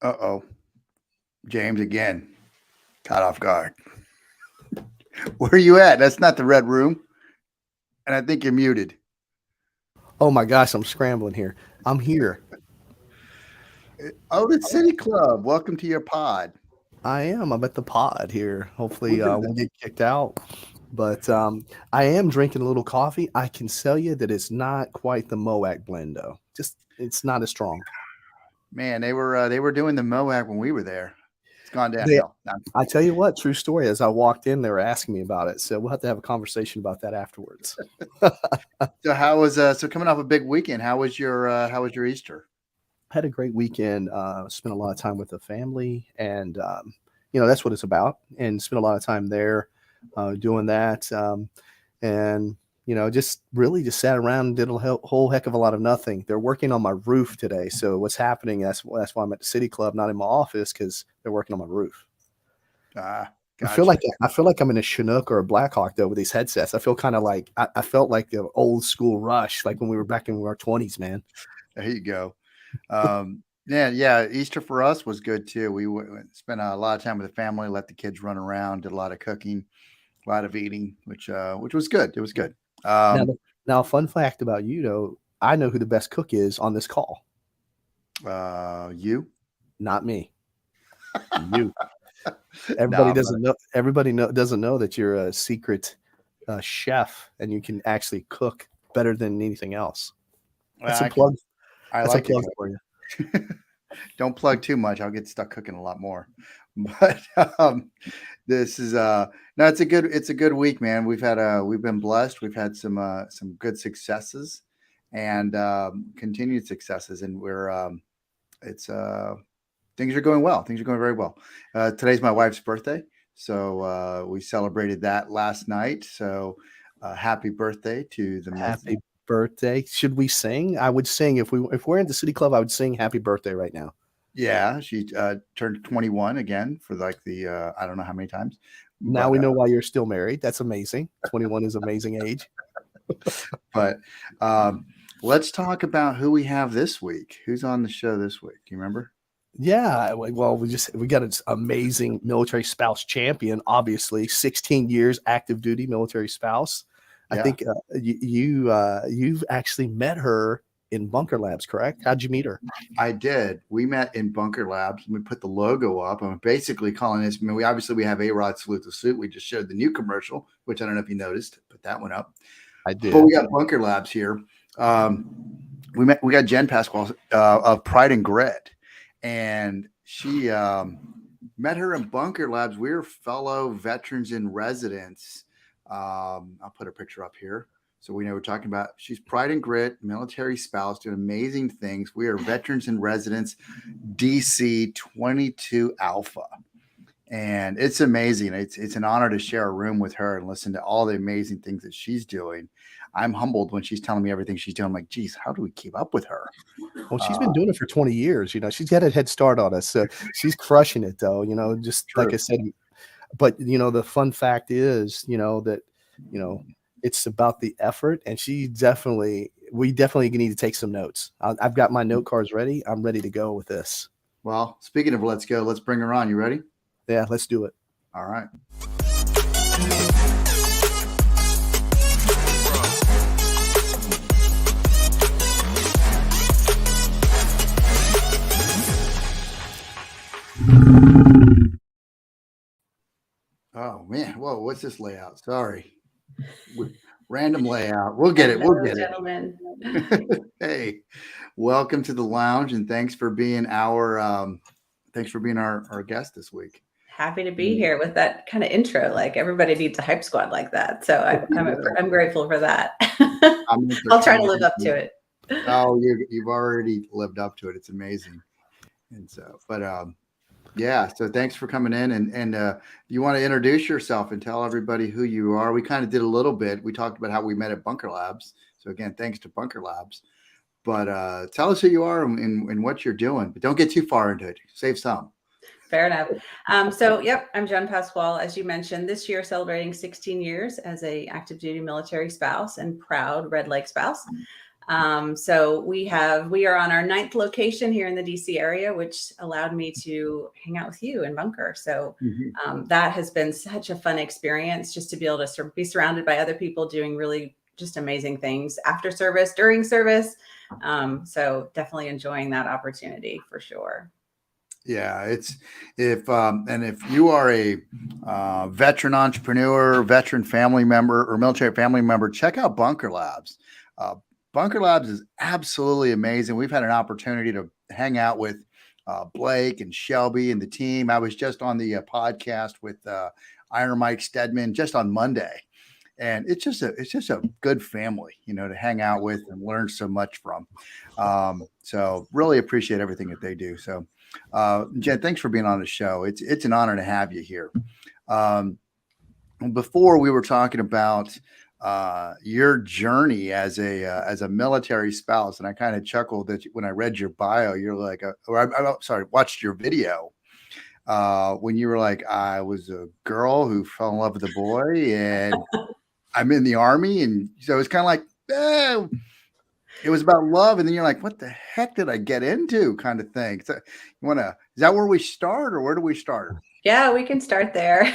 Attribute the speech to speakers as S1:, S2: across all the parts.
S1: Uh-oh. James again. Caught off guard. Where are you at? That's not the red room. And I think you're muted.
S2: Oh my gosh, I'm scrambling here. I'm here.
S1: Oh, the City Club. Welcome to your pod.
S2: I am. I'm at the pod here. Hopefully,
S1: Look at
S2: we'll
S1: this.
S2: get kicked out. But I am drinking a little coffee. I can tell you that it's not quite the Moac blend, though. Just it's not as strong.
S1: Man, they were doing the Moab when we were there. It's gone
S2: They,
S1: downhill. No, I'm just
S2: I
S1: kidding.
S2: tell you what, true story. As I walked in, they were asking me about it. So we'll have to have a conversation about that afterwards.
S1: So how was so coming off a big weekend? How was your Easter?
S2: Had a great weekend. Spent a lot of time with the family, and that's what it's about. And spent a lot of time there, doing that, and just really just sat around and did a whole heck of a lot of nothing. They're working on my roof today, so what's happening? That's why I'm at the City Club, not in my office, because they're working on my roof.
S1: Ah,
S2: I feel like
S1: gotcha.
S2: I feel like I'm in a Chinook or a Blackhawk though with these headsets. I feel kind of like I felt like the old school Rush, like when we were back in our 20s, man.
S1: There you go. Yeah. Easter for us was good too. Spent a lot of time with the family, let the kids run around, did a lot of cooking, a lot of eating, which was good. It was good.
S2: Now,
S1: Um,
S2: now, a fun fact about you, though, I know who the best cook is on this call.
S1: you?
S2: Not me. You.
S1: No,
S2: Everybody
S1: I'm not.
S2: doesn't know. Everybody doesn't know that you're a secret chef and you can actually cook better than anything else.
S1: Well,
S2: That's a plug.
S1: I
S2: That's a
S1: like to
S2: plug
S1: cook.
S2: for you.
S1: Don't plug too much. I'll get stuck cooking a lot more. But this is no, it's a good week, man. We've been blessed. We've had some good successes and continued successes, and we're it's things are going well. Things are going very well. Today's my wife's birthday, so we celebrated that last night. So happy birthday to the Miss.
S2: Happy birthday. Should we sing? I would sing if we're at the City Club. I would sing Happy Birthday right now.
S1: Yeah, she turned 21 again for like the I don't know how many times,
S2: Now
S1: but
S2: we know why you're still married. That's amazing. 21 is amazing age.
S1: but um, let's talk about who we have this week. Who's on the show this week? Do you remember?
S2: Yeah, well, we got an amazing military spouse champion. Obviously, 16 years active duty military spouse. I
S1: Yeah,
S2: think you've actually met her in Bunker Labs, correct? How'd you meet her?
S1: I did. We met in Bunker Labs. And we put the logo up. I'm basically calling this. I mean, we have A Rod Salute the Suit. We just showed the new commercial, which I don't know if you noticed. Put that one up.
S2: I
S1: But
S2: did.
S1: we got Bunker Labs here. Um, we got Jen Pasquale of Pride and Grit, and she met her in Bunker Labs. We're fellow veterans in residence. I'll put a picture up here. So we know we're talking about she's Pride and Grit, military spouse, doing amazing things. We are veterans in residence, DC 22 Alpha. And it's amazing. It's an honor to share a room with her and listen to all the amazing things that she's doing. I'm humbled when she's telling me everything she's doing. I'm like, geez, how do we keep up with her?
S2: Well, she's
S1: Uh,
S2: been doing it for 20 years. She's got a head start on us. So she's crushing it, though. Just like I
S1: true.
S2: said. But the fun fact is, that you know it's about the effort, and we definitely need to take some notes. I've got my note cards ready. I'm ready to go with this.
S1: Well, speaking of let's go, let's bring her on. You ready?
S2: Yeah, let's do it.
S1: All right. Oh man, whoa, what's this layout? Sorry. Random layout. We'll get it. We'll
S3: Hello,
S1: get
S3: gentlemen.
S1: it. Hey, welcome to the lounge and thanks for being our guest this week.
S3: Happy to be here with that kind of intro. Like everybody needs a hype squad like that. So I'm grateful for that.
S1: I'm
S3: I'll try to live up to it.
S1: Oh, you've already lived up to it. It's amazing. And so, but yeah. So thanks for coming in, and you want to introduce yourself and tell everybody who you are. We kind of did a little bit. We talked about how we met at Bunker Labs. So again, thanks to Bunker Labs. But tell us who you are and what you're doing. But don't get too far into it. Save some.
S3: Fair enough. Yep, I'm Jen Pasquale. As you mentioned, this year celebrating 16 years as a active duty military spouse and proud Red Lake spouse. So we are on our 9th location here in the DC area, which allowed me to hang out with you in Bunker. So that has been such a fun experience, just to be able to sort of be surrounded by other people doing really just amazing things after service, during service. So definitely enjoying that opportunity for sure.
S1: Yeah, if you are a veteran entrepreneur, veteran family member, or military family member, check out Bunker Labs. Bunker Labs is absolutely amazing. We've had an opportunity to hang out with Blake and Shelby and the team. I was just on the podcast with Iron Mike Stedman just on Monday, and it's just a good family, to hang out with and learn so much from. So really appreciate everything that they do. So, Jen, thanks for being on the show. It's an honor to have you here. Before we were talking about your journey as a military spouse, and I kind of chuckled that when I read your bio, you're like, watched your video when you were like, I was a girl who fell in love with a boy, and I'm in the Army, and so it's kind of like, it was about love, and then you're like, what the heck did I get into, kind of thing. So is that where we start, or where do we start?
S3: Yeah, we can start there.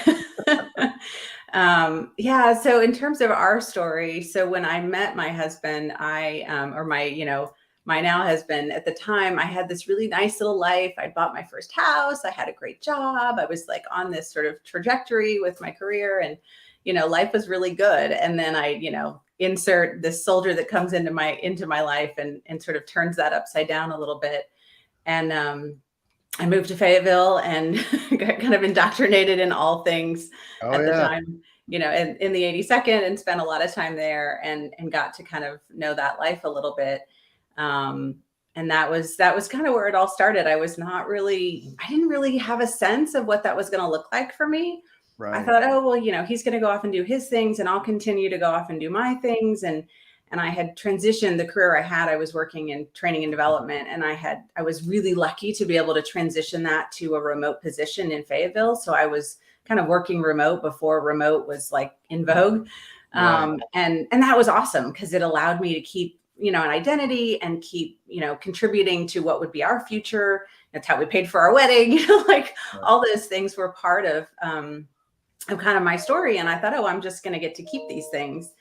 S3: Yeah. So in terms of our story, so when I met my husband, my now husband, at the time, I had this really nice little life. I bought my first house. I had a great job. I was like on this sort of trajectory with my career, and, life was really good. And then I, insert this soldier that comes into my life and sort of turns that upside down a little bit. And, I moved to Fayetteville and got kind of indoctrinated in all things the time, in the 82nd, and spent a lot of time there and got to kind of know that life a little bit. And that was kind of where it all started. I didn't really have a sense of what that was going to look like for me. Right. I thought, oh, well, he's going to go off and do his things, and I'll continue to go off and do my things. And I had transitioned the career I had. I was working in training and development, and I was really lucky to be able to transition that to a remote position in Fayetteville. So I was kind of working remote before remote was like in vogue. Right. And that was awesome because it allowed me to keep, an identity and keep, contributing to what would be our future. That's how we paid for our wedding, right. All those things were part of kind of my story. And I thought, oh, I'm just going to get to keep these things.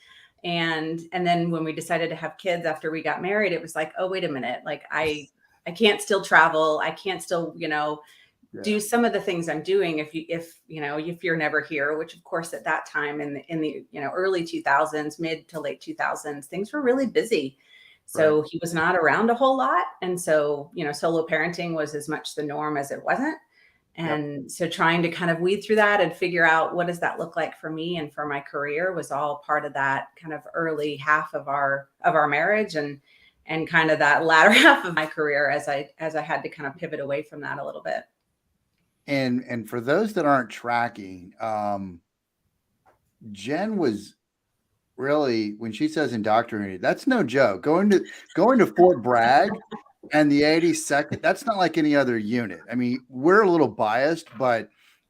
S3: And then when we decided to have kids after we got married, it was like, oh, wait a minute. Like I can't still travel. I can't still, do some of the things I'm doing if you're never here, which of course at that time in the early 2000s, mid to late 2000s, things were really busy. So he was not around a whole lot. And so, solo parenting was as much the norm as it wasn't. And so trying to kind of weed through that and figure out what does that look like for me and for my career was all part of that kind of early half of our marriage and kind of that latter half of my career as I had to kind of pivot away from that a little bit.
S1: And for those that aren't tracking, Jen was really, when she says indoctrinated, that's no joke. Going to Fort Bragg and the 82nd, that's not like any other unit. I mean, we're a little biased, but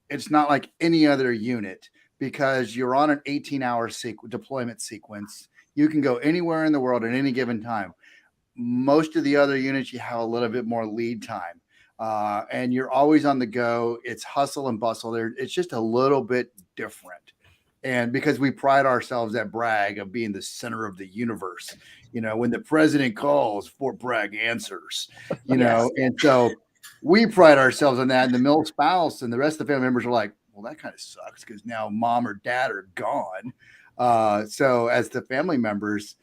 S1: it's not like any other unit because you're on an 18-hour deployment sequence. You can go anywhere in the world at any given time. Most of the other units, you have a little bit more lead time. And you're always on the go. It's hustle and bustle. It's just a little bit different. And because we pride ourselves at Bragg of being the center of the universe, when the president calls, Fort Bragg answers, and so we pride ourselves on that. And the mill spouse and the rest of the family members are like, well, that kind of sucks because now mom or dad are gone. So as the family members,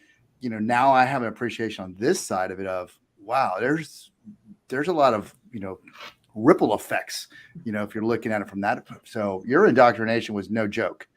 S1: now I have an appreciation on this side of it of, wow, there's a lot of, ripple effects, if you're looking at it from that. So your indoctrination was no joke.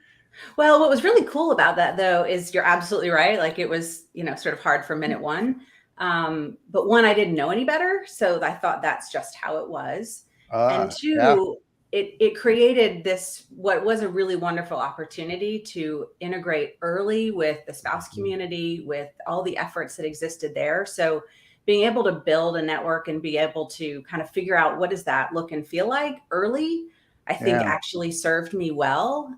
S3: Well, what was really cool about that, though, is you're absolutely right. Like it was, sort of hard from minute one. But one, I didn't know any better. So I thought that's just how it was. And two, it created this, what was a really wonderful opportunity to integrate early with the spouse community, with all the efforts that existed there. So being able to build a network and be able to kind of figure out what does that look and feel like early, I think actually served me well,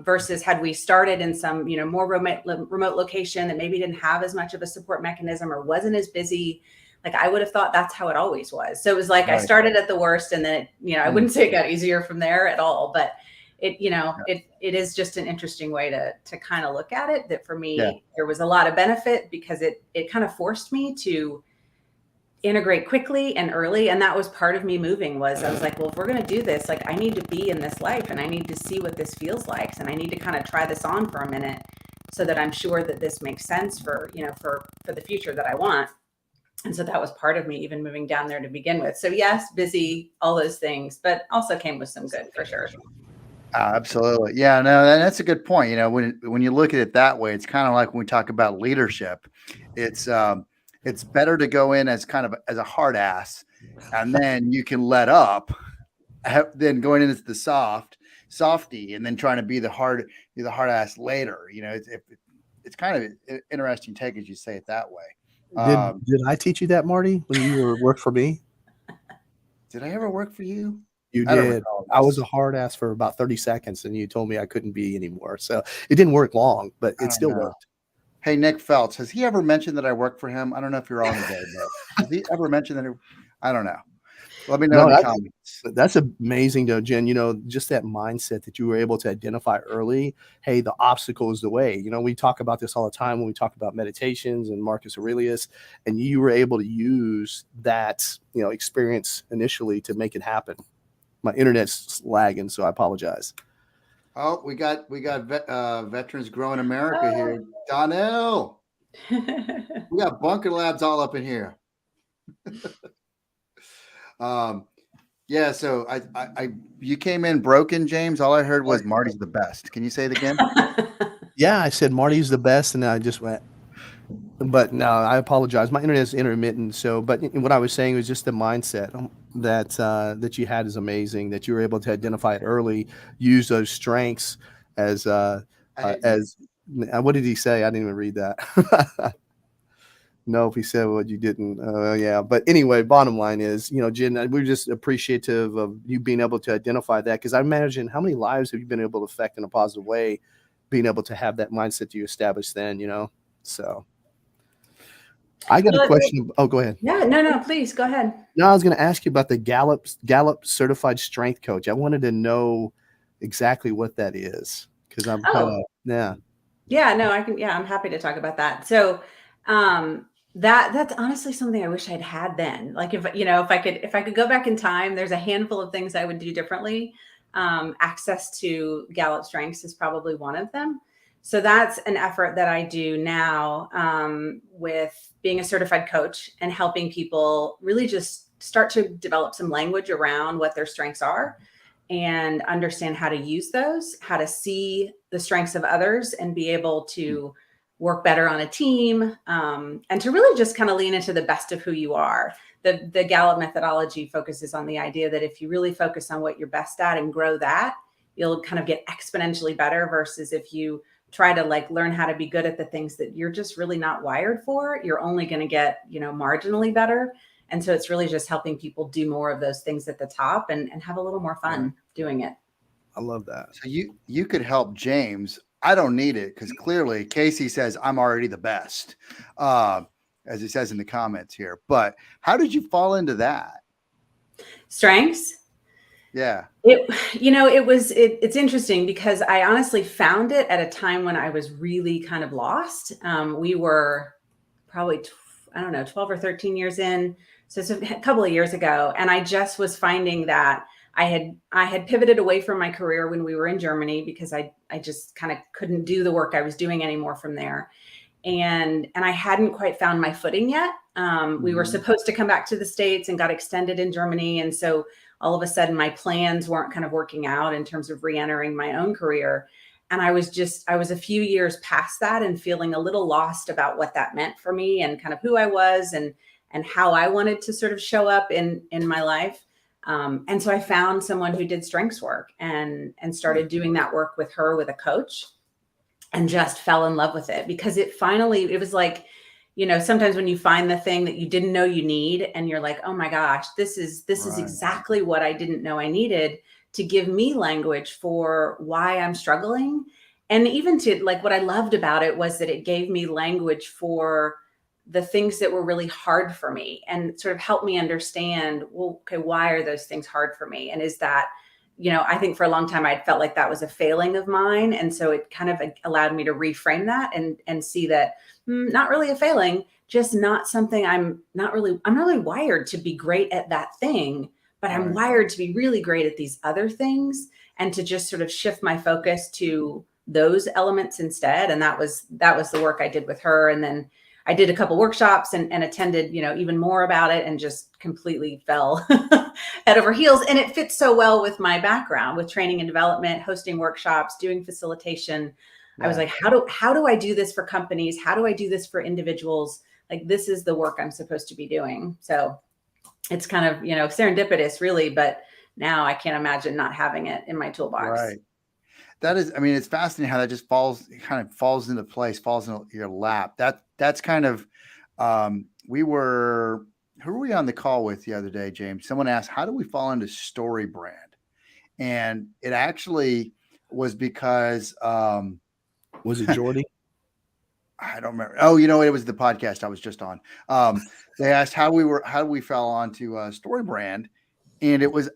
S3: versus had we started in some, more remote location that maybe didn't have as much of a support mechanism or wasn't as busy. Like I would have thought that's how it always was. So it was like, I started at the worst, and then, I wouldn't say it got easier from there at all, but it, it is just an interesting way to kind of look at it, that for me, there was a lot of benefit because it kind of forced me to integrate quickly and early. And that was part of me moving. I was like, well, if we're going to do this, like I need to be in this life and I need to see what this feels like. And I need to kind of try this on for a minute so that I'm sure that this makes sense for, for the future that I want. And so that was part of me even moving down there to begin with. So yes, busy, all those things, but also came with some good for sure.
S1: Absolutely. Yeah, no, that's a good point. When you look at it that way, it's kind of like when we talk about leadership, it's better to go in as kind of as a hard ass, and then you can let up, than going into the softy, and then trying to be the hard ass later. It's kind of an interesting take as you say it that way.
S2: Did I teach you that, Marty, when you worked for me?
S1: Did I ever work for you?
S2: You did. I was a hard ass for about 30 seconds, and you told me I couldn't be anymore. So it didn't work long, but it still worked.
S1: Hey, Nick Feltz, has he ever mentioned that I work for him? I don't know if you're on today, but has he ever mentioned that? I don't know. Let me know in the comments.
S2: That's amazing, though, Jen. Just that mindset that you were able to identify early. Hey, the obstacle is the way. We talk about this all the time when we talk about meditations and Marcus Aurelius, and you were able to use that, experience initially to make it happen. My internet's lagging, so I apologize.
S1: Oh, we got Veterans Growing America here. Donnell. We got bunker labs all up in here. Yeah, so I you came in broken, James. All I heard was Marty's the best. Can you say it again?
S2: Yeah, I said Marty's the best, and then I just went. But no, I apologize. My internet is intermittent. So, but what I was saying was just the mindset that you had is amazing. That you were able to identify it early, use those strengths as what did he say? I didn't even read that. No, if he said what you didn't. Yeah. But anyway, bottom line is, Jen, we're just appreciative of you being able to identify that, because I imagine how many lives have you been able to affect in a positive way, being able to have that mindset you established then, So I got a question. Oh, go ahead.
S3: Yeah, no, please go ahead.
S2: No, I was going to ask you about the Gallup-Certified Strength Coach. I wanted to know exactly what that is, because I'm
S3: Yeah, no, I'm happy to talk about that. So, that's honestly something I wish I'd had then. Like if I could go back in time, there's a handful of things I would do differently. Access to Gallup Strengths is probably one of them. So that's an effort that I do now, with being a certified coach and helping people really just start to develop some language around what their strengths are and understand how to use those, how to see the strengths of others and be able to work better on a team, and to really just kind of lean into the best of who you are. The Gallup methodology focuses on the idea that if you really focus on what you're best at and grow that, you'll kind of get exponentially better, versus if you try to learn how to be good at the things that you're just really not wired for, you're only going to get, marginally better. And so it's really just helping people do more of those things at the top and have a little more fun doing it.
S2: I love that.
S1: So you could help James. I don't need it because clearly Casey says I'm already the best, as he says in the comments here. But how did you fall into that?
S3: Strengths?
S1: Yeah.
S3: It's interesting because I honestly found it at a time when I was really kind of lost. We were probably, 12 or 13 years in. So it's a couple of years ago. And I just was finding that I had pivoted away from my career when we were in Germany because I just kind of couldn't do the work I was doing anymore from there. And I hadn't quite found my footing yet. We were supposed to come back to the States and got extended in Germany. And so all of a sudden my plans weren't kind of working out in terms of re-entering my own career. And I was a few years past that and feeling a little lost about what that meant for me and kind of who I was and how I wanted to sort of show up in my life. And so I found someone who did strengths work and started doing that work with her, with a coach, and just fell in love with it because it was like, sometimes when you find the thing that you didn't know you need and you're like, oh my gosh, this is exactly what I didn't know I needed to give me language for why I'm struggling. And even to like, what I loved about it was that it gave me language for the things that were really hard for me and sort of helped me understand, well, okay, why are those things hard for me? And is that, I think for a long time, I felt like that was a failing of mine. And so it kind of allowed me to reframe that and see that not really a failing, just not something I'm not really wired to be great at that thing, but I'm wired to be really great at these other things, and to just sort of shift my focus to those elements instead. And that was the work I did with her. And then I did a couple workshops and attended, even more about it, and just completely fell head over heels. And it fits so well with my background with training and development, hosting workshops, doing facilitation. I was like, how do I do this for companies? How do I do this for individuals? Like, this is the work I'm supposed to be doing. So it's kind of, serendipitous really, but now I can't imagine not having it in my toolbox.
S1: Right. That is, I mean, it's fascinating how that just kind of falls into place, falls into your lap. That's kind of, who were we on the call with the other day, James? Someone asked, how do we fall into story brand? And it actually was because,
S2: Was it Jordy?
S1: I don't remember. Oh, it was the podcast I was just on. They asked how we fell onto story brand. And it was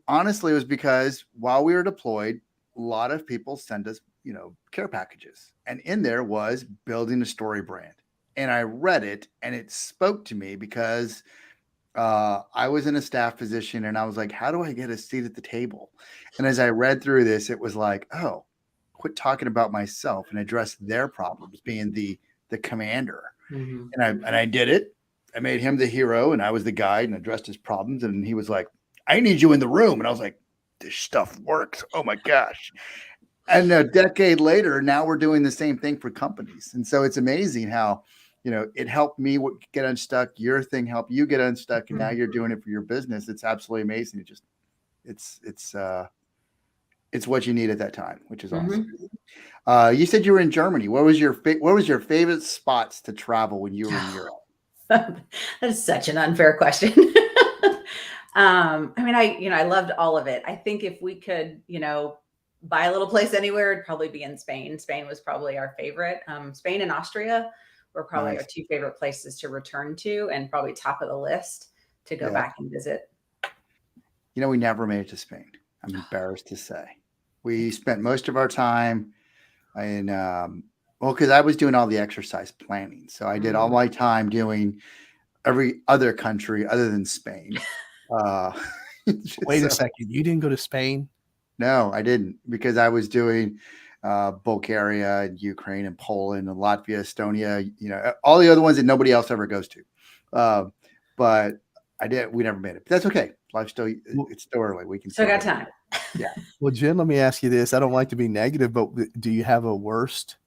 S1: because while we were deployed, a lot of people send us, care packages. And in there was building a story brand. And I read it and it spoke to me because I was in a staff position and I was like, how do I get a seat at the table? And as I read through this, it was like, oh, quit talking about myself and address their problems, being the commander.
S3: Mm-hmm.
S1: And I did it. I made him the hero and I was the guide and addressed his problems. And he was like, I need you in the room. And I was like, this stuff works. Oh my gosh. And a decade later, now we're doing the same thing for companies. And so it's amazing how, it helped me get unstuck. Your thing helped you get unstuck. And now you're doing it for your business. It's absolutely amazing. It's what you need at that time, which is awesome. You said you were in Germany. What was your favorite spots to travel when you were in Europe?
S3: That is such an unfair question. I loved all of it. I think if we could, buy a little place anywhere, it'd probably be in Spain. Spain was probably our favorite. Spain and Austria were probably our two favorite places to return to, and probably top of the list to go back and visit.
S1: We never made it to Spain. I'm embarrassed to say. We spent most of our time in, because I was doing all the exercise planning. So I did all my time doing every other country other than Spain.
S2: Wait a second. You didn't go to Spain?
S1: No, I didn't, because I was doing Bulgaria and Ukraine and Poland and Latvia, Estonia, all the other ones that nobody else ever goes to. But we never made it. But that's okay. It's still early. We can
S3: still got time.
S1: Yeah.
S2: Well, Jen, let me ask you this. I don't like to be negative, but do you have a worst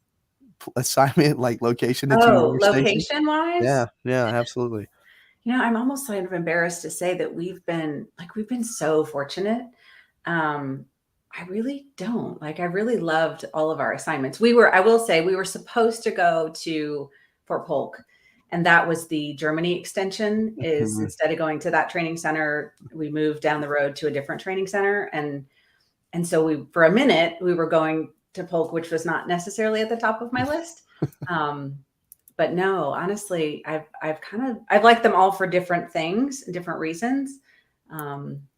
S2: assignment, like location that
S3: location wise?
S2: Yeah, absolutely.
S3: I'm almost kind of embarrassed to say that we've been so fortunate. I really don't. I really loved all of our assignments. I will say we were supposed to go to Fort Polk, and that was the Germany extension. Is instead of going to that training center, we moved down the road to a different training center. And so for a minute, we were going to Polk, which was not necessarily at the top of my list. But no, honestly, I've liked them all for different things and different reasons.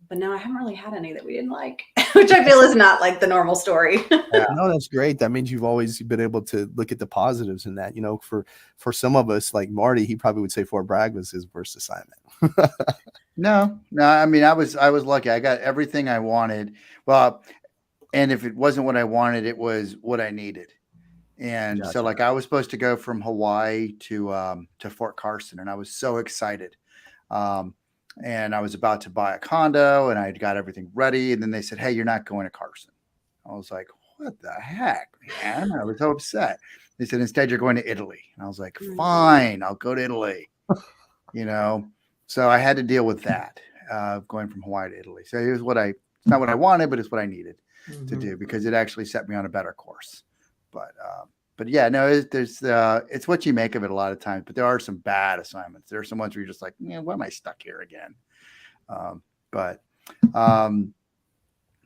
S3: But no, I haven't really had any that we didn't like, which I feel is not like the normal story.
S2: Yeah. No, that's great. That means you've always been able to look at the positives in that. For some of us, like Marty, he probably would say Fort Bragg was his worst assignment.
S1: No. I mean, I was lucky. I got everything I wanted. Well, and if it wasn't what I wanted, it was what I needed. And
S2: Gotcha.
S1: So I was supposed to go from Hawaii to Fort Carson, and I was so excited. And I was about to buy a condo and I got everything ready. And then they said, hey, you're not going to Carson. I was like, what the heck, man? I was so upset. They said, instead, you're going to Italy. And I was like, fine, I'll go to Italy. So I had to deal with that, going from Hawaii to Italy. So it's not what I wanted, but it's what I needed to do, because it actually set me on a better course. But yeah, no, it's what you make of it a lot of times. But there are some bad assignments. There are some ones where you're just like, why am I stuck here again?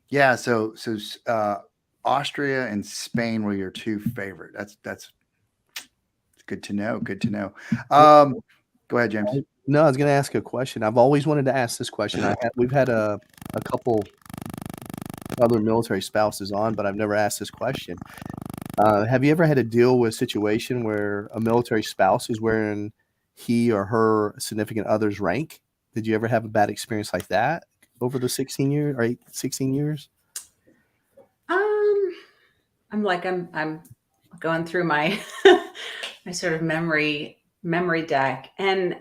S1: Yeah. So Austria and Spain were your two favorite. That's good to know. Good to know. Go ahead, James.
S2: No, I was going to ask a question. I've always wanted to ask this question. We've had a couple other military spouses on, but I've never asked this question. Have you ever had to deal with a situation where a military spouse is wearing he or her significant other's rank? Did you ever have a bad experience like that over the 16 years or 16 years?
S3: I'm going through my my sort of memory deck, and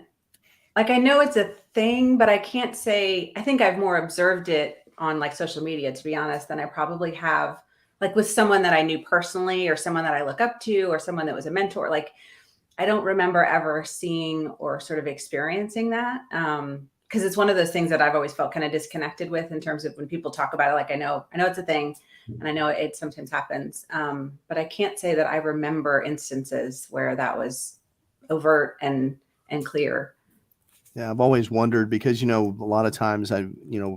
S3: like I know it's a thing, but I can't say. I think I've more observed it on like social media, to be honest, than I probably have like with someone that I knew personally, or someone that I look up to, or someone that was a mentor. Like I don't remember ever seeing or sort of experiencing that. Because it's one of those things that I've always felt kind of disconnected with in terms of when people talk about it. Like I know it's a thing, and I know it sometimes happens, but I can't say that I remember instances where that was overt and clear.
S2: Yeah, I've always wondered because, a lot of times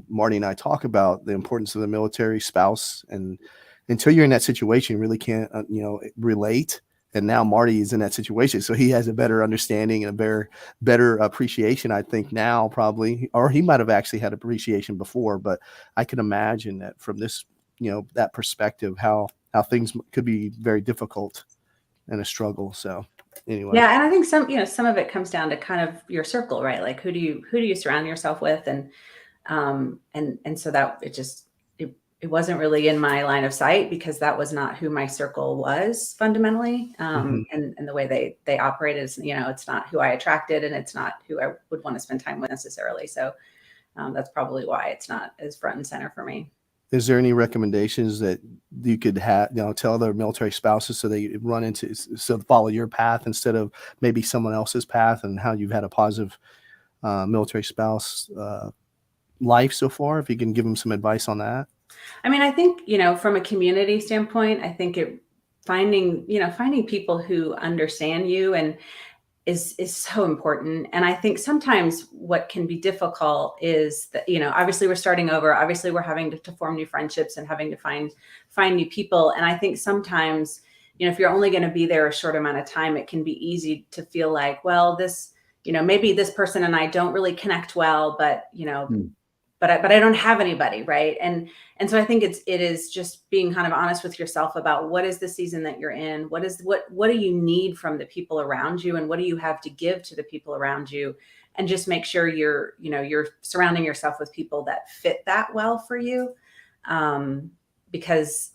S2: Marty and I talk about the importance of the military spouse, and until you're in that situation, you really can't, relate. And now Marty is in that situation, so he has a better understanding and a better appreciation, I think now probably, or he might have actually had appreciation before, but I can imagine that from this, that perspective, how things could be very difficult and a struggle. So anyway.
S3: Yeah, and I think some of it comes down to kind of your circle, right? Like who do you surround yourself with, and so that it wasn't really in my line of sight because that was not who my circle was fundamentally, and the way they operated is, it's not who I attracted, and it's not who I would want to spend time with necessarily. So that's probably why it's not as front and center for me.
S2: Is there any recommendations that you could have, tell other military spouses so they follow your path instead of maybe someone else's path, and how you've had a positive military spouse life so far? If you can give them some advice on that.
S3: I mean, I think, from a community standpoint, I think finding people who understand you and is so important. And I think sometimes what can be difficult is that, obviously we're starting over, obviously we're having to form new friendships and having to find new people. And I think sometimes, if you're only going to be there a short amount of time, it can be easy to feel like, well, this, maybe this person and I don't really connect well, but, but I don't have anybody. Right. And so I think it is just being kind of honest with yourself about what is the season that you're in? What do you need from the people around you? And what do you have to give to the people around you? And just make sure you're surrounding yourself with people that fit that well for you. Because,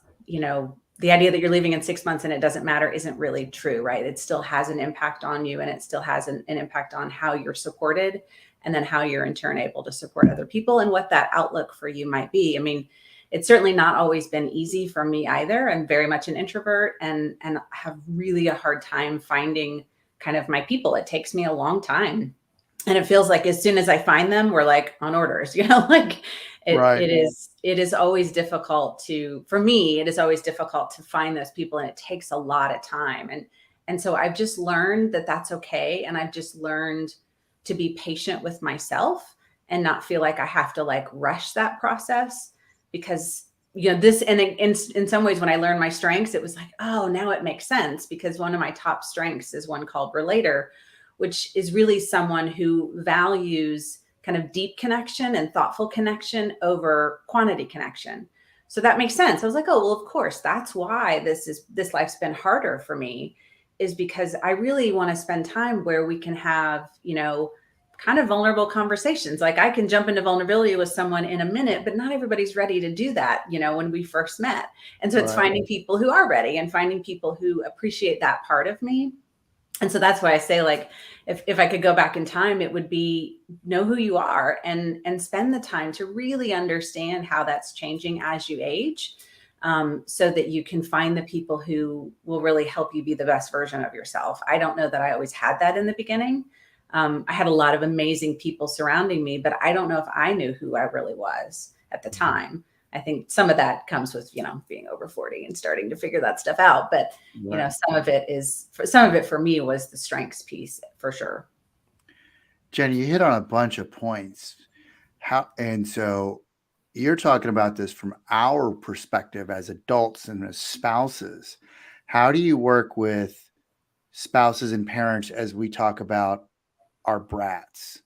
S3: the idea that you're leaving in 6 months and it doesn't matter isn't really true, right? It still has an impact on you, and it still has an impact on how you're supported, and then how you're in turn able to support other people, and what that outlook for you might be. I mean, it's certainly not always been easy for me either. I'm very much an introvert and have really a hard time finding kind of my people. It takes me a long time. And it feels like as soon as I find them, we're like on orders, like
S1: Right.
S3: it is always difficult for me, it is always difficult to find those people, and it takes a lot of time. And so I've just learned that that's okay. And I've just learned to be patient with myself and not feel like I have to like rush that process, because this, and in some ways when I learned my strengths, it was like, oh, now it makes sense, because one of my top strengths is one called relator, which is really someone who values kind of deep connection and thoughtful connection over quantity connection. So that makes sense. I was like, oh, well, of course, that's why this life's been harder for me, is because I really want to spend time where we can have, kind of vulnerable conversations. Like I can jump into vulnerability with someone in a minute, but not everybody's ready to do that, when we first met. And so it's finding people who are ready, and finding people who appreciate that part of me. And so that's why I say, like, if I could go back in time, it would be know who you are, and spend the time to really understand how that's changing as you age, so that you can find the people who will really help you be the best version of yourself. I don't know that I always had that in the beginning. I had a lot of amazing people surrounding me, but I don't know if I knew who I really was at the time. I think some of that comes with, being over 40 and starting to figure that stuff out. But, some of it for me was the strengths piece for sure.
S1: Jen, you hit on a bunch of points. So, you're talking about this from our perspective as adults and as spouses. How do you work with spouses and parents as we talk about our brats?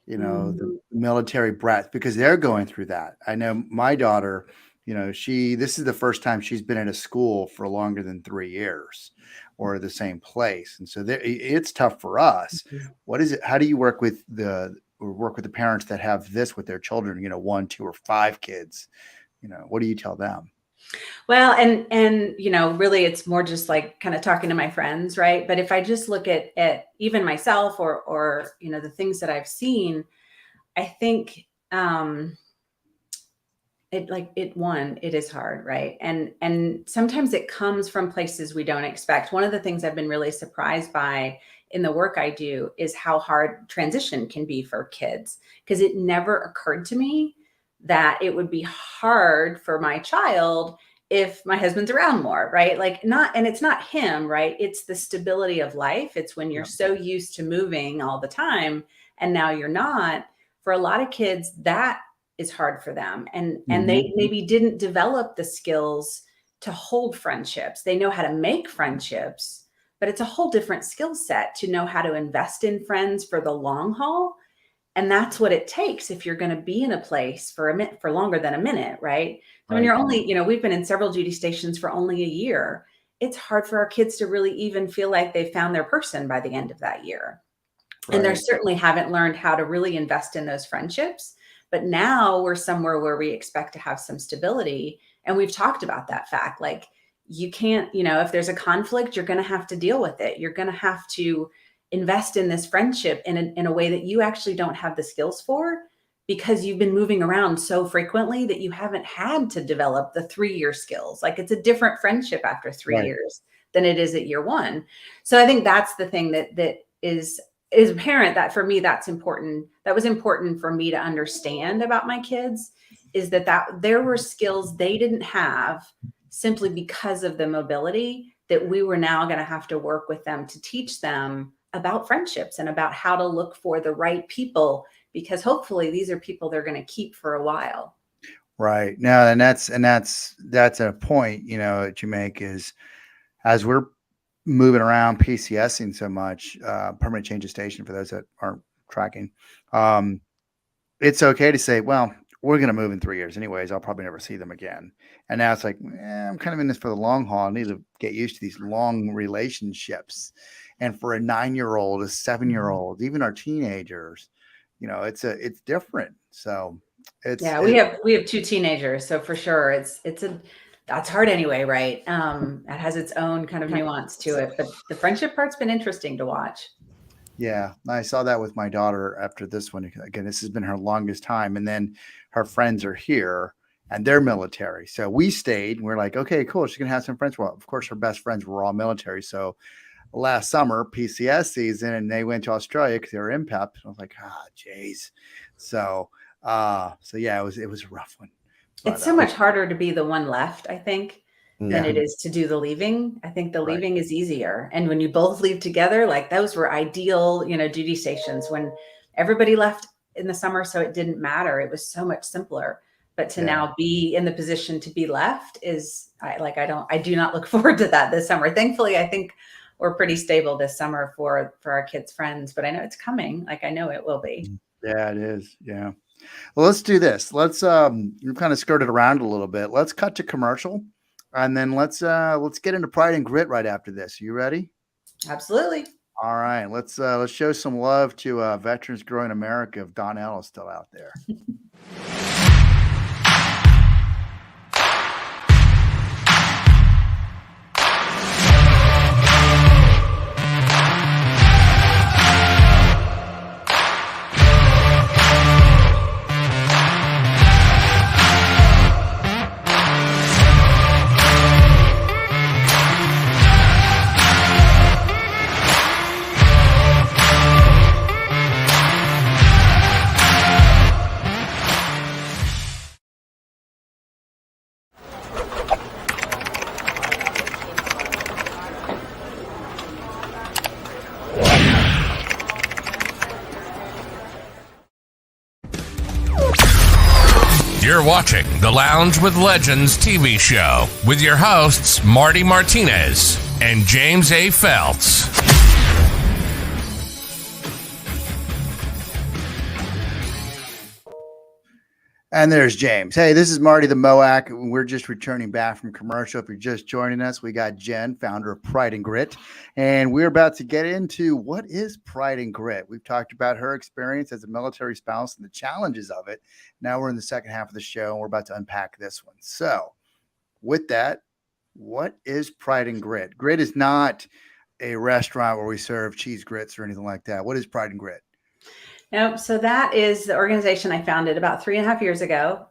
S1: The military brats, because they're going through that. I know my daughter, this is the first time she's been in a school for longer than 3 years or the same place. And so it's tough for us. What is it? How do you work with the parents that have this with their children, 1, 2, or 5 kids? What do you tell them?
S3: Well, and really it's more just like kind of talking to my friends, right? But if I just look at even myself or the things that I've seen, I think it is hard, right? And sometimes it comes from places we don't expect. One of the things I've been really surprised by in the work I do is how hard transition can be for kids, because it never occurred to me that it would be hard for my child if my husband's around more, right? And it's not him, right? It's the stability of life. It's when you're so used to moving all the time and now you're not. For a lot of kids, that is hard for them. And they maybe didn't develop the skills to hold friendships. They know how to make friendships, but it's a whole different skill set to know how to invest in friends for the long haul. And that's what it takes if you're going to be in a place for a minute, for longer than a minute, right? So when you're only, we've been in several duty stations for only a year. It's hard for our kids to really even feel like they've found their person by the end of that year. Right. And they certainly haven't learned how to really invest in those friendships. But now we're somewhere where we expect to have some stability. And we've talked about that fact. Like, you can't, if there's a conflict, you're going to have to deal with it. You're going to have to invest in this friendship in a way that you actually don't have the skills for, because you've been moving around so frequently that you haven't had to develop the 3-year skills. Like, it's a different friendship after 3 years than it is at year 1. So I think that's the thing that is apparent, that for me, that's important. That was important for me to understand about my kids, is that there were skills they didn't have simply because of the mobility, that we were now going to have to work with them to teach them about friendships and about how to look for the right people, because hopefully these are people they're going to keep for a while.
S1: Right. No, and that's a point, that you make, is as we're moving around PCSing so much, permanent change of station, for those that aren't tracking, it's okay to say, well, we're going to move in 3 years anyways. I'll probably never see them again. And now it's like, I'm kind of in this for the long haul. I need to get used to these long relationships. And for a 9-year-old, a 7-year-old, even our teenagers, it's different. So
S3: we have 2 teenagers. So for sure, that's hard anyway, right? It has its own kind of nuance to it, but the friendship part's been interesting to watch.
S1: Yeah, I saw that with my daughter after this one. Again, this has been her longest time. And then her friends are here and they're military. So we stayed and we're like, okay, cool. She's going to have some friends. Well, of course, her best friends were all military. So last summer, PCS season, and they went to Australia because they were in PEP. I was like, geez. So yeah, it was a rough one.
S3: But, it's so much harder to be the one left, I think, than it is to do the leaving. I think the leaving is easier. And when you both leave together, like, those were ideal, duty stations when everybody left in the summer. So it didn't matter. It was so much simpler. But to now be in the position to be left I do not look forward to that this summer. Thankfully, I think we're pretty stable this summer for our kids' friends, but I know it's coming. Like, I know it will be.
S1: Yeah, it is. Yeah. Well, let's do this. Let's we've kind of skirted around a little bit. Let's cut to commercial, and then let's get into Pride and Grit right after this. You ready?
S3: Absolutely.
S1: All right. Let's show some love to Veterans Growing America if Donnell is still out there.
S4: You're watching the Lounge with Legends TV show with your hosts, Marty Martinez and James A. Feltz.
S1: And there's James. Hey, this is Marty the Moac. We're just returning back from commercial. If you're just joining us, we got Jen, founder of Pride and Grit. And we're about to get into what is Pride and Grit. We've talked about her experience as a military spouse and the challenges of it. Now we're in the second half of the show, and we're about to unpack this one. So with that, what is Pride and Grit? Grit is not a restaurant where we serve cheese grits or anything like that. What is Pride and Grit?
S3: Nope. So that is the organization I founded about 3.5 years ago.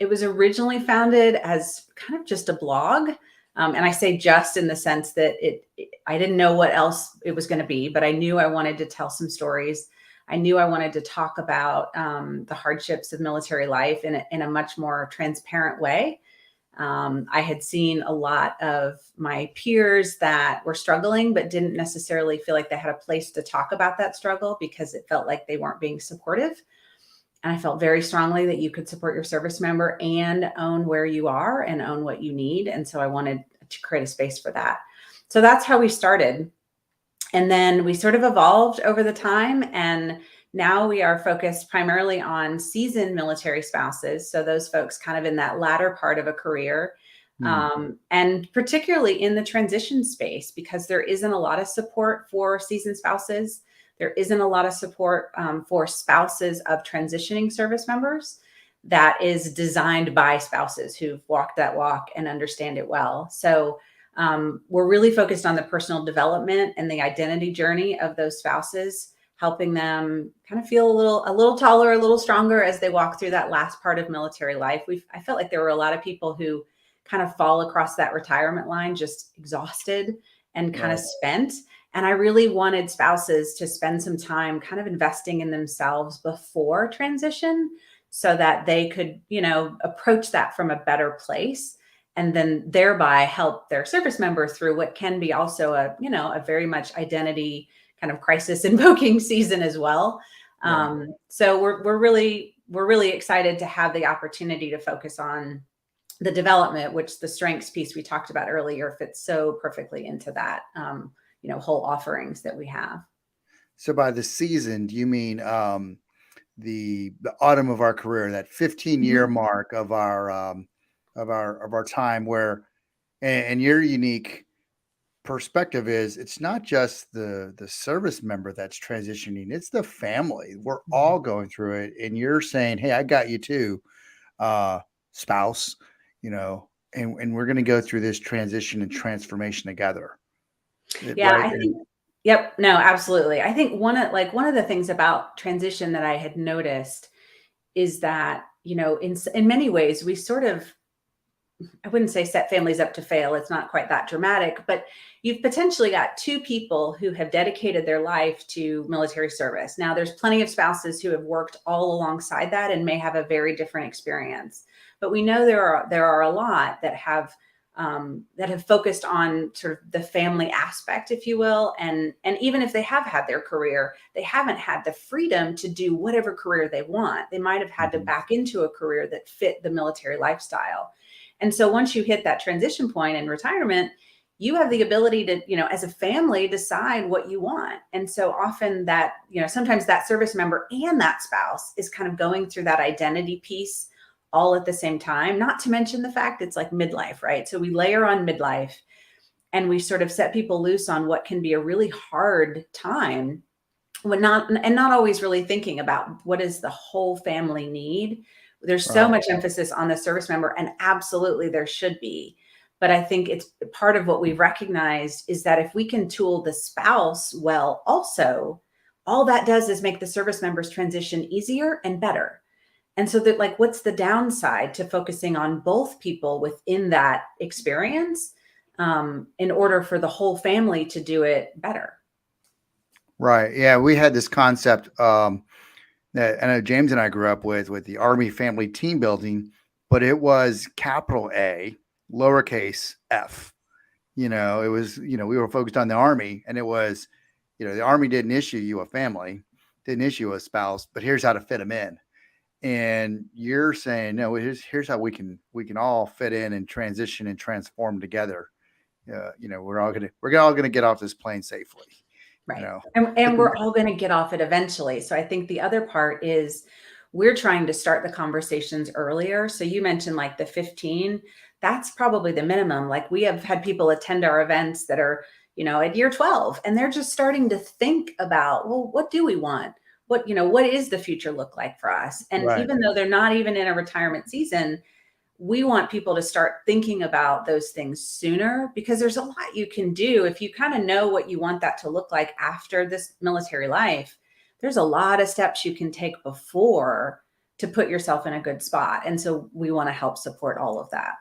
S3: It was originally founded as kind of just a blog. And I say just in the sense that I didn't know what else it was going to be, but I knew I wanted to tell some stories. I knew I wanted to talk about the hardships of military life in a much more transparent way. I had seen a lot of my peers that were struggling, but didn't necessarily feel like they had a place to talk about that struggle because it felt like they weren't being supportive. And I felt very strongly that you could support your service member and own where you are and own what you need. And so I wanted to create a space for that. So that's how we started. And then we sort of evolved over the time, and now we are focused primarily on seasoned military spouses. So those folks kind of in that latter part of a career, and particularly in the transition space, because there isn't a lot of support for seasoned spouses. There isn't a lot of support for spouses of transitioning service members that is designed by spouses who've walked that walk and understand it well. So we're really focused on the personal development and the identity journey of those spouses, helping them kind of feel a little taller, a little stronger as they walk through that last part of military life. I felt like there were a lot of people who kind of fall across that retirement line, just exhausted and kind of spent. And I really wanted spouses to spend some time kind of investing in themselves before transition so that they could, approach that from a better place, and then thereby help their service member through what can be also a very much identity kind of crisis invoking season as well. So we're really excited to have the opportunity to focus on the development, which the strengths piece we talked about earlier fits so perfectly into that, whole offerings that we have.
S1: So by the season, do you mean the autumn of our career, that 15-year mark of our time, where, and your unique perspective is, it's not just the service member that's transitioning, it's the family. We're all going through it, and you're saying, hey, I got you too, spouse, and we're going to go through this transition and transformation together.
S3: Yeah,
S1: right?
S3: I think, yep, no, absolutely. I think one of the things about transition that I had noticed is that, in many ways we sort of, I wouldn't say set families up to fail. It's not quite that dramatic, but you've potentially got two people who have dedicated their life to military service. Now, there's plenty of spouses who have worked all alongside that and may have a very different experience. But we know there are a lot that have focused on sort of the family aspect, if you will. And even if they have had their career, they haven't had the freedom to do whatever career they want. They might have had to back into a career that fit the military lifestyle. And so once you hit that transition point in retirement, you have the ability to, as a family, decide what you want. And so often that, sometimes that service member and that spouse is kind of going through that identity piece all at the same time, not to mention the fact it's like midlife, right? So we layer on midlife and we sort of set people loose on what can be a really hard time when not always really thinking about what does the whole family need. There's so much emphasis on the service member, and absolutely there should be. But I think it's part of what we've recognized is that if we can tool the spouse well, also, all that does is make the service member's transition easier and better. And so that, what's the downside to focusing on both people within that experience in order for the whole family to do it better?
S1: Right. Yeah. We had this concept that I know James and I grew up with the Army family team building, but it was capital A, lowercase f. It was, we were focused on the Army, and it was, the Army didn't issue you a family, didn't issue a spouse, but here's how to fit them in. and you're saying, no, here's how we can all fit in and transition and transform together. We're all gonna get off this plane safely.
S3: Right.
S1: You know,
S3: And we're all going to get off it eventually. So I think the other part is we're trying to start the conversations earlier. So you mentioned like the 15, that's probably the minimum. Like we have had people attend our events that are, at year 12, and they're just starting to think about, well, what do we want? What is the future look like for us? And
S1: Right.
S3: even though they're not even in a retirement season, we want people to start thinking about those things sooner, because there's a lot you can do if you kind of know what you want that to look like after this military life. There's a lot of steps you can take before to put yourself in a good spot. And so we want to help support all of that.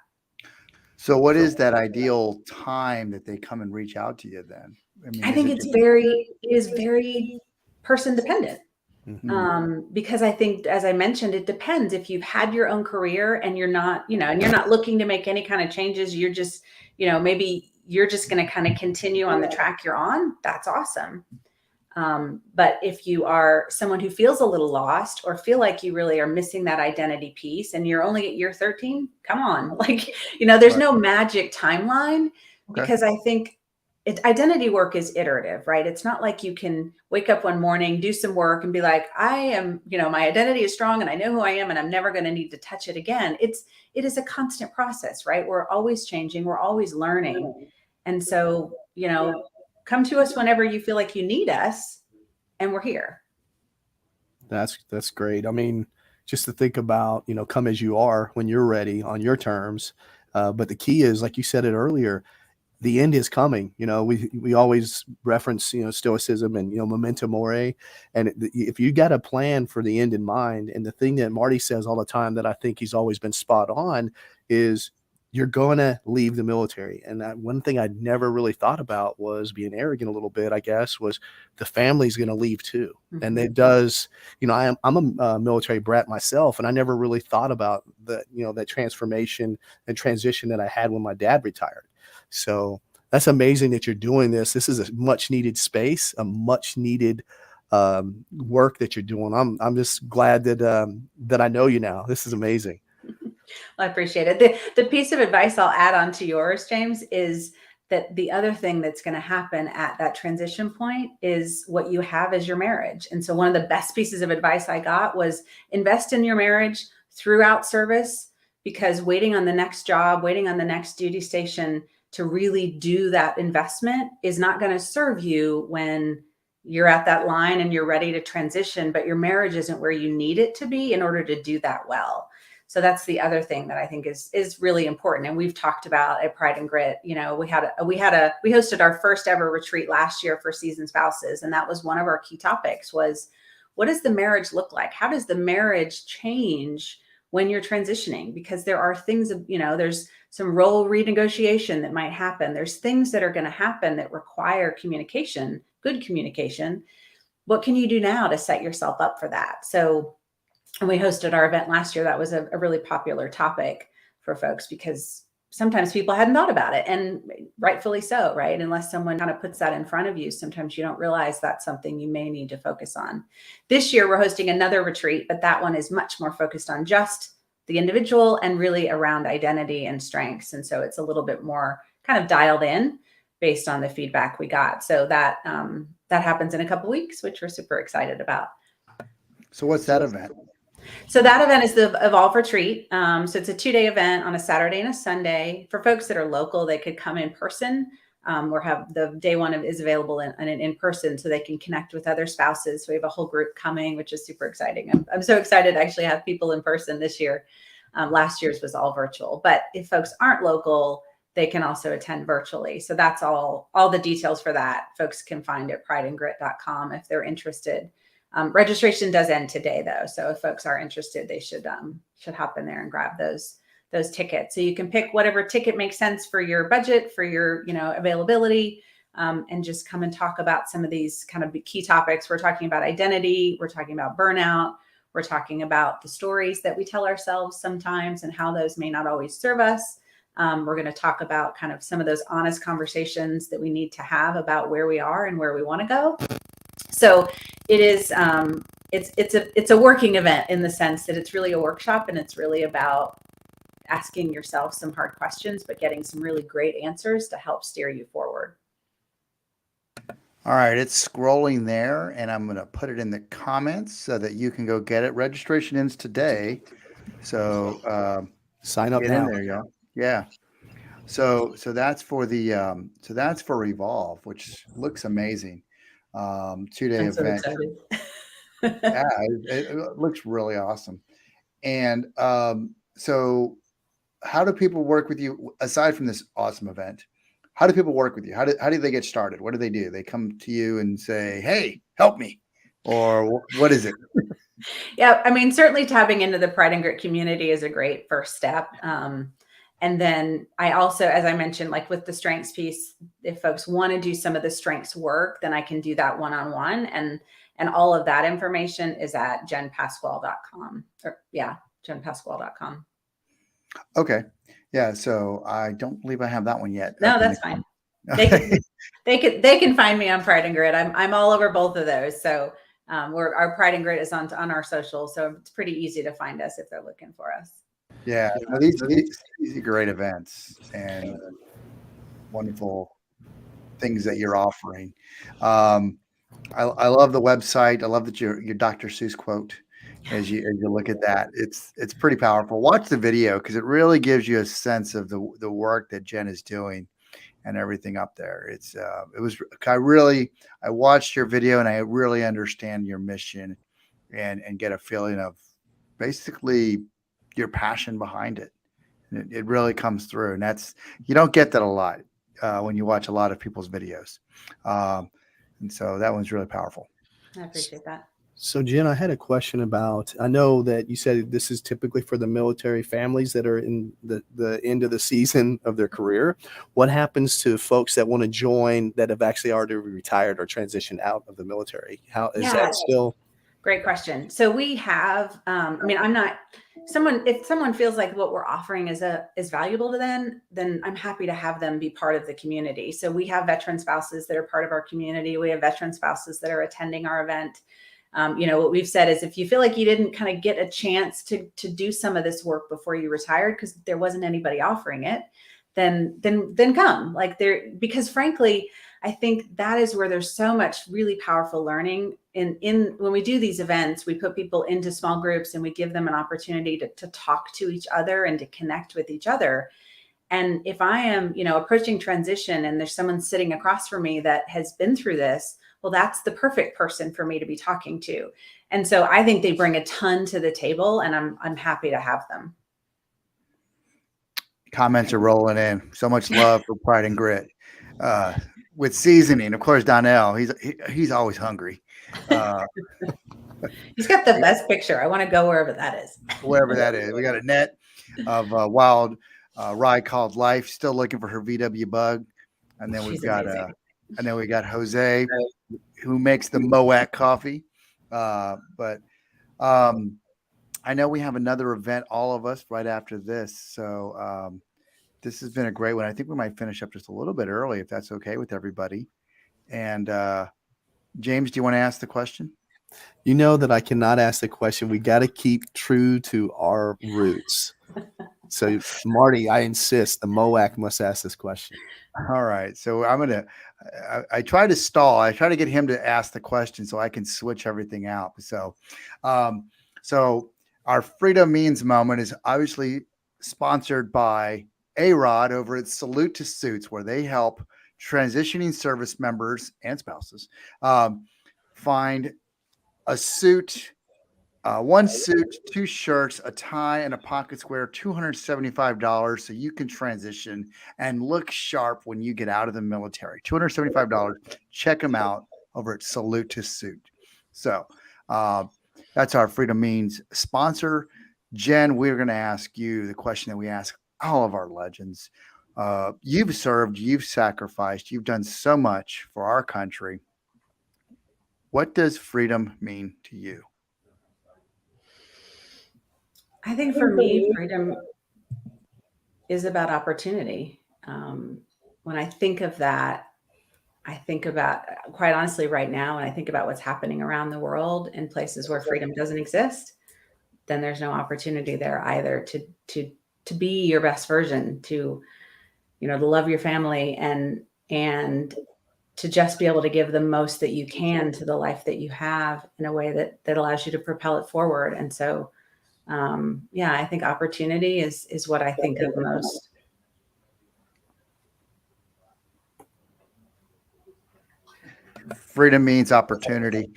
S1: So what is that ideal time that they come and reach out to you then? I mean,
S3: I think it is very person dependent. Because I think, as I mentioned, it depends. If you've had your own career and you're not, and you're not looking to make any kind of changes, you're just, maybe you're just going to kind of continue on the track you're on. That's awesome. But if you are someone who feels a little lost or feel like you really are missing that identity piece and you're only at year 13, come on. Like, there's no magic timeline, because I think identity work is iterative, right? It's not like you can wake up one morning, do some work and be like, I am, my identity is strong and I know who I am and I'm never going to need to touch it again. It is a constant process, right? We're always changing. We're always learning. And so, come to us whenever you feel like you need us, and we're here.
S2: That's great. I mean, just to think about, come as you are when you're ready on your terms. But the key is, like you said it earlier, the end is coming. We always reference, stoicism and, memento mori. And if you got a plan for the end in mind, and the thing that Marty says all the time that I think he's always been spot on is, you're going to leave the military. And one thing I'd never really thought about was being arrogant a little bit, I guess, was the family's going to leave too. Mm-hmm. And it does, I'm a military brat myself, and I never really thought about that transformation and transition that I had when my dad retired. So that's amazing that you're doing this. This is a much needed space, a much needed work that you're doing. I'm just glad that I know you now. This is amazing.
S3: I appreciate it. The piece of advice I'll add on to yours, James, is that the other thing that's going to happen at that transition point is what you have as your marriage. And so one of the best pieces of advice I got was invest in your marriage throughout service, because waiting on the next job, waiting on the next duty station to really do that investment is not going to serve you when you're at that line and you're ready to transition, but your marriage isn't where you need it to be in order to do that well. So that's the other thing that I think is really important. And we've talked about at Pride and Grit, we hosted our first ever retreat last year for seasoned spouses. And that was one of our key topics was, what does the marriage look like? How does the marriage change when you're transitioning? Because there are things, there's some role renegotiation that might happen. There's things that are going to happen that require communication, good communication. What can you do now to set yourself up for that? So, and we hosted our event last year. That was a really popular topic for folks, because sometimes people hadn't thought about it, and rightfully so, right? Unless someone kind of puts that in front of you, sometimes you don't realize that's something you may need to focus on. This year, we're hosting another retreat, but that one is much more focused on just the individual and really around identity and strengths. And so it's a little bit more kind of dialed in based on the feedback we got. So that happens in a couple of weeks, which we're super excited about.
S1: So what's that event?
S3: So that event is the Evolve Retreat. So it's a 2-day event on a Saturday and a Sunday. For folks that are local, they could come in person, or have the day one is available in person, so they can connect with other spouses. So we have a whole group coming, which is super exciting. I'm so excited to actually have people in person this year. Last year's was all virtual, but if folks aren't local, they can also attend virtually. So that's all the details for that folks can find at prideandgrit.com if they're interested. Registration does end today, though. So if folks are interested, they should hop in there and grab those tickets. So you can pick whatever ticket makes sense for your budget, for your availability, and just come and talk about some of these kind of key topics. We're talking about identity. We're talking about burnout. We're talking about the stories that we tell ourselves sometimes and how those may not always serve us. We're going to talk about kind of some of those honest conversations that we need to have about where we are and where we want to go. So it is it's a working event in the sense that it's really a workshop, and it's really about asking yourself some hard questions, but getting some really great answers to help steer you forward.
S1: All right, it's scrolling there, and I'm going to put it in the comments so that you can go get it. Registration ends today, so
S2: Sign up
S1: get
S2: now.
S1: in there, y'all. Yeah. So that's for the that's for Revolve, which looks amazing. 2-day
S3: I'm so
S1: event.
S3: excited.
S1: Yeah, it looks really awesome. And so how do people work with you aside from this awesome event? How do people work with you? How do they get started? What do? They come to you and say, "Hey, help me," or what is it?
S3: Yeah, I mean, certainly tapping into the Pride and Grit community is a great first step. And then I also, as I mentioned, like with the strengths piece, if folks want to do some of the strengths work, then I can do that one-on-one. And all of that information is at jenpasquale.com. Or yeah, jenpasquale.com.
S1: Okay, yeah. So I don't believe I have that one yet.
S3: No,
S1: up in
S3: that's
S1: the-
S3: fine. They can find me on Pride and Grit. I'm all over both of those. So our Pride and Grit is on our social, so it's pretty easy to find us if they're looking for us.
S1: Yeah, no, these are great events and wonderful things that you're offering. I love the website. I love that your Dr. Seuss quote as you look at that. It's pretty powerful. Watch the video because it really gives you a sense of the work that Jen is doing and everything up there. I watched your video and I really understand your mission and get a feeling of basically your passion behind it. It really comes through, and you don't get that a lot when you watch a lot of people's videos, and so that one's really powerful.
S3: I appreciate that.
S2: So, Jen, I had a question about, I know that you said this is typically for the military families that are in the end of the season of their career. What happens to folks that want to join that have actually already retired or transitioned out of the military? How is that still?
S3: Great question. So we have, I mean, if someone feels like what we're offering is valuable to them, then I'm happy to have them be part of the community. So we have veteran spouses that are part of our community. We have veteran spouses that are attending our event. What we've said is if you feel like you didn't kind of get a chance to do some of this work before you retired, because there wasn't anybody offering it, then come because frankly, I think that is where there's so much really powerful learning in when we do these events. We put people into small groups and we give them an opportunity to talk to each other and to connect with each other. And if I am, approaching transition and there's someone sitting across from me that has been through this, well, that's the perfect person for me to be talking to. And so I think they bring a ton to the table, and I'm happy to have them.
S1: Comments are rolling in. So much love for Pride and Grit. With seasoning, of course, Donnell, he's always hungry.
S3: He's got the best picture. I want to go wherever that is.
S1: Wherever that is. We got a net of wild rye called Life, still looking for her VW bug. And then we got Jose, who makes the Moac coffee. But I know we have another event, all of us, right after this. So this has been a great one. I think we might finish up just a little bit early, if that's okay with everybody. And James, do you want to ask the question?
S2: You know that I cannot ask the question. We got to keep true to our roots. So, Marty, I insist the Moac must ask this question.
S1: All right. So I try to stall. I try to get him to ask the question so I can switch everything out. So our Freedom Means moment is obviously sponsored by A-Rod over at Salute to Suits, where they help transitioning service members and spouses find a suit, one suit, 2 shirts, a tie, and a pocket square, $275, so you can transition and look sharp when you get out of the military. $275. Check them out over at Salute to Suit. So that's our Freedom Means sponsor. Jen, we're going to ask you the question that we ask all of our legends. You've served, you've sacrificed, you've done so much for our country. What does freedom mean to you?
S3: I think for me, freedom is about opportunity. When I think of that, I think about, quite honestly, right now, and I think about what's happening around the world in places where freedom doesn't exist, then there's no opportunity there either to be your best version, to love your family and to just be able to give the most that you can to the life that you have in a way that allows you to propel it forward. And so, I think opportunity is what I think of most.
S1: Freedom means opportunity.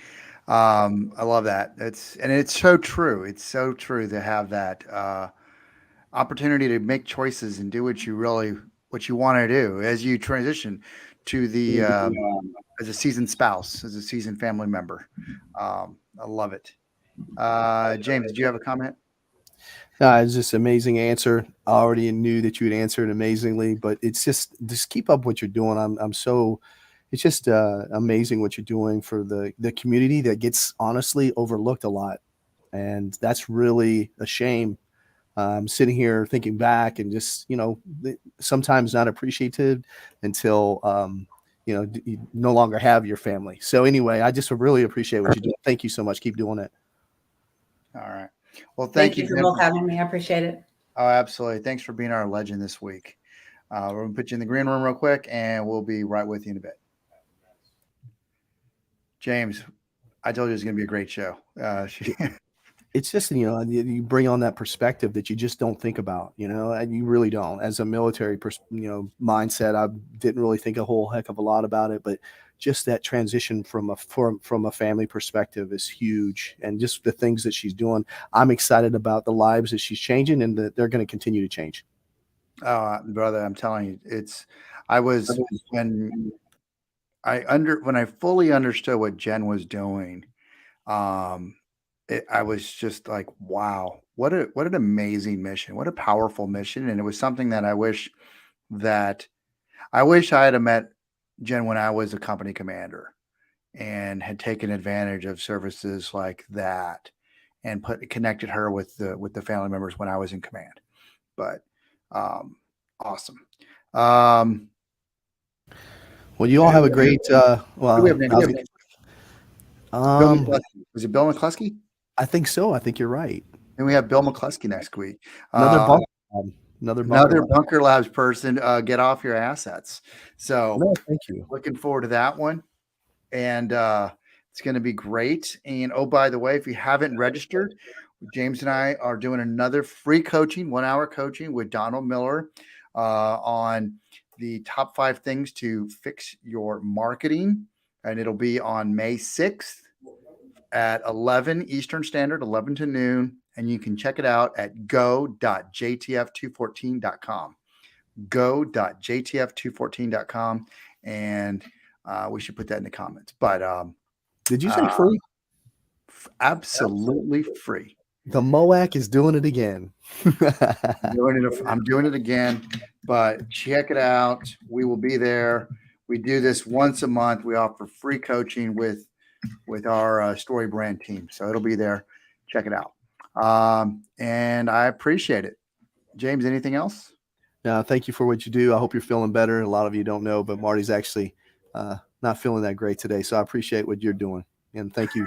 S1: I love that. It's so true. It's so true to have that opportunity to make choices and do what you want to do as you transition to the as a seasoned spouse, as a seasoned family member. I love it. James, did you have a comment?
S2: It's just an amazing answer. I already knew that you would answer it amazingly, but it's just keep up what you're doing. It's just amazing what you're doing for the community that gets honestly overlooked a lot. And that's really a shame. I'm sitting here thinking back and just, sometimes not appreciated until, you no longer have your family. So anyway, I just really appreciate what you do. Thank you so much. Keep doing it.
S1: All right. Well,
S3: Thank you for both having me. I appreciate it.
S1: Oh, absolutely. Thanks for being our legend this week. We're going to put you in the green room real quick, and we'll be right with you in a bit. James, I told you it was going to be a great show.
S2: It's just, you bring on that perspective that you just don't think about, and you really don't. As a military, mindset, I didn't really think a whole heck of a lot about it, but just that transition from a family perspective is huge. And just the things that she's doing, I'm excited about the lives that she's changing and that they're going to continue to change.
S1: Oh, brother, I'm telling you, when I fully understood what Jen was doing, I was just like, wow, what an amazing mission, what a powerful mission. And it was something that I wish I had met Jen when I was a company commander and had taken advantage of services like that and connected her with the family members when I was in command. But awesome.
S2: Well, you all have a great
S1: was it Bill McCluskey?
S2: I think so. I think you're right.
S1: And we have Bill McCluskey next week.
S2: Another
S1: Bunker Labs person. Get off your assets. So
S2: thank you.
S1: Looking forward to that one. And it's going to be great. And by the way, if you haven't registered, James and I are doing another free coaching, 1 hour coaching with Donald Miller on the top 5 things to fix your marketing. And it'll be on May 6th at 11 Eastern Standard, 11 to noon. And you can check it out at go.jtf214.com. Go.jtf214.com. And we should put that in the comments. But
S2: did you say free?
S1: Absolutely free.
S2: The MOAC is doing it again.
S1: I'm doing it again, but check it out. We will be there. We do this once a month. We offer free coaching with our Story Brand team. So it'll be there. Check it out. And I appreciate it. James, anything else?
S2: No, thank you for what you do. I hope you're feeling better. A lot of you don't know, but Marty's actually not feeling that great today. So I appreciate what you're doing. And thank you.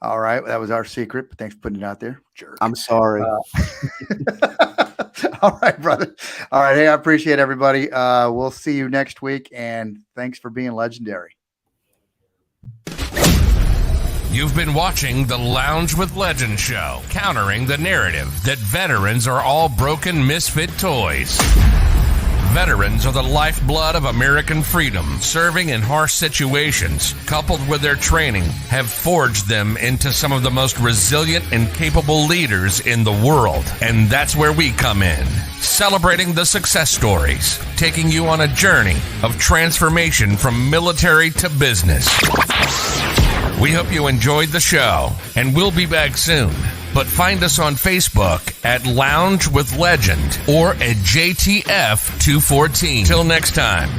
S1: All right. That was our secret, but thanks for putting it out there. Jerk.
S2: I'm sorry.
S1: All right, brother. All right. Hey, I appreciate everybody. We'll see you next week. And thanks for being legendary.
S4: You've been watching the Lounge with Legends show, countering the narrative that veterans are all broken misfit toys. Veterans are the lifeblood of American freedom. Serving in harsh situations, coupled with their training, have forged them into some of the most resilient and capable leaders in the world. And that's where we come in, celebrating the success stories, taking you on a journey of transformation from military to business. We hope you enjoyed the show, and we'll be back soon. But find us on Facebook at Lounge with Legend or at JTF214. Till next time.